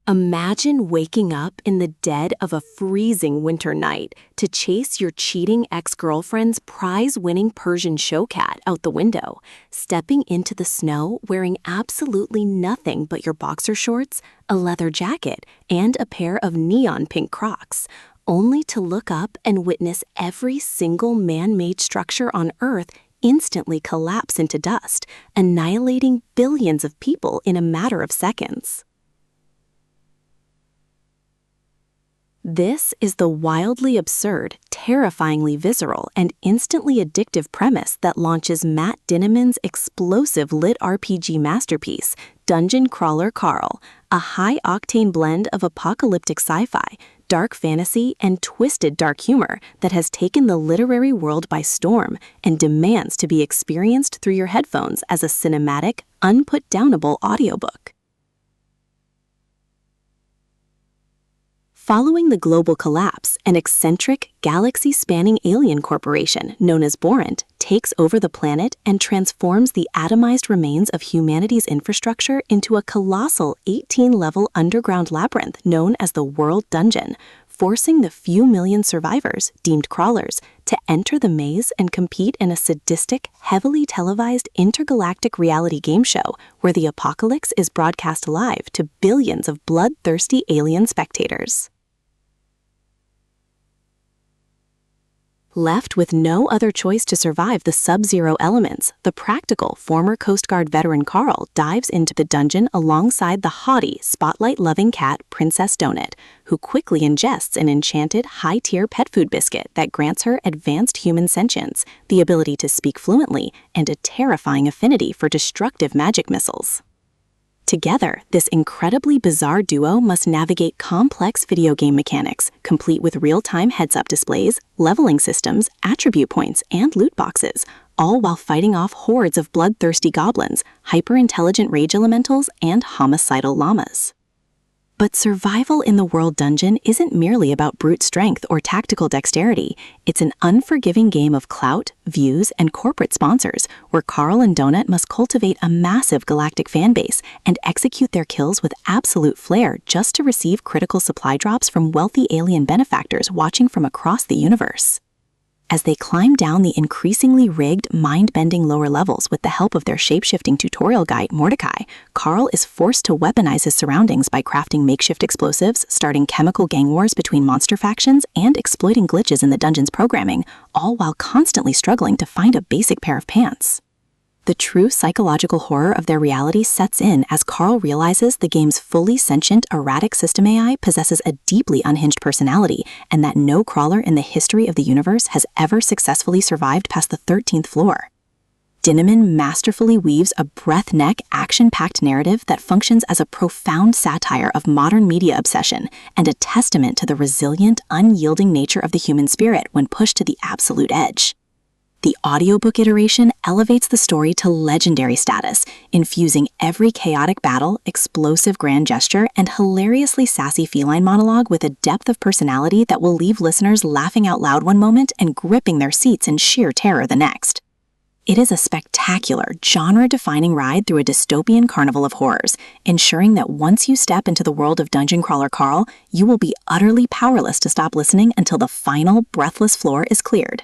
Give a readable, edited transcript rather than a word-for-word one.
Imagine waking up in the dead of a freezing winter night to chase your cheating ex-girlfriend's prize-winning Persian show cat out the window, stepping into the snow wearing absolutely nothing but your boxer shorts, a leather jacket, and a pair of neon pink Crocs, only to look up and witness every single man-made structure on Earth instantly collapse into dust, annihilating billions of people in a matter of seconds. This is the wildly absurd, terrifyingly visceral, and instantly addictive premise that launches Matt Dinniman's explosive LitRPG masterpiece, Dungeon Crawler Carl, a high-octane blend of apocalyptic sci-fi, dark fantasy, and twisted dark humor that has taken the literary world by storm and demands to be experienced through your headphones as a cinematic, unput-downable audiobook. Following the global collapse, an eccentric, galaxy-spanning alien corporation known as Borant takes over the planet and transforms the atomized remains of humanity's infrastructure into a colossal 18-level underground labyrinth known as the World Dungeon, forcing the few million survivors, deemed crawlers, to enter the maze and compete in a sadistic, heavily televised intergalactic reality game show where the apocalypse is broadcast live to billions of bloodthirsty alien spectators. Left with no other choice to survive the sub-zero elements, the practical former Coast Guard veteran Carl dives into the dungeon alongside the haughty, spotlight-loving cat Princess Donut, who quickly ingests an enchanted, high-tier pet food biscuit that grants her advanced human sentience, the ability to speak fluently, and a terrifying affinity for destructive magic missiles. Together, this incredibly bizarre duo must navigate complex video game mechanics, complete with real-time heads-up displays, leveling systems, attribute points, and loot boxes, all while fighting off hordes of bloodthirsty goblins, hyper-intelligent rage elementals, and homicidal llamas. But survival in the World Dungeon isn't merely about brute strength or tactical dexterity. It's an unforgiving game of clout, views, and corporate sponsors, where Carl and Donut must cultivate a massive galactic fanbase and execute their kills with absolute flair just to receive critical supply drops from wealthy alien benefactors watching from across the universe. As they climb down the increasingly rigged, mind-bending lower levels with the help of their shape-shifting tutorial guide, Mordecai, Carl is forced to weaponize his surroundings by crafting makeshift explosives, starting chemical gang wars between monster factions, and exploiting glitches in the dungeon's programming, all while constantly struggling to find a basic pair of pants. The true psychological horror of their reality sets in as Carl realizes the game's fully sentient, erratic system AI possesses a deeply unhinged personality, and that no crawler in the history of the universe has ever successfully survived past the 13th floor. Dinniman masterfully weaves a breathneck, action-packed narrative that functions as a profound satire of modern media obsession and a testament to the resilient, unyielding nature of the human spirit when pushed to the absolute edge. The audiobook iteration elevates the story to legendary status, infusing every chaotic battle, explosive grand gesture, and hilariously sassy feline monologue with a depth of personality that will leave listeners laughing out loud one moment and gripping their seats in sheer terror the next. It is a spectacular, genre-defining ride through a dystopian carnival of horrors, ensuring that once you step into the world of Dungeon Crawler Carl, you will be utterly powerless to stop listening until the final, breathless floor is cleared.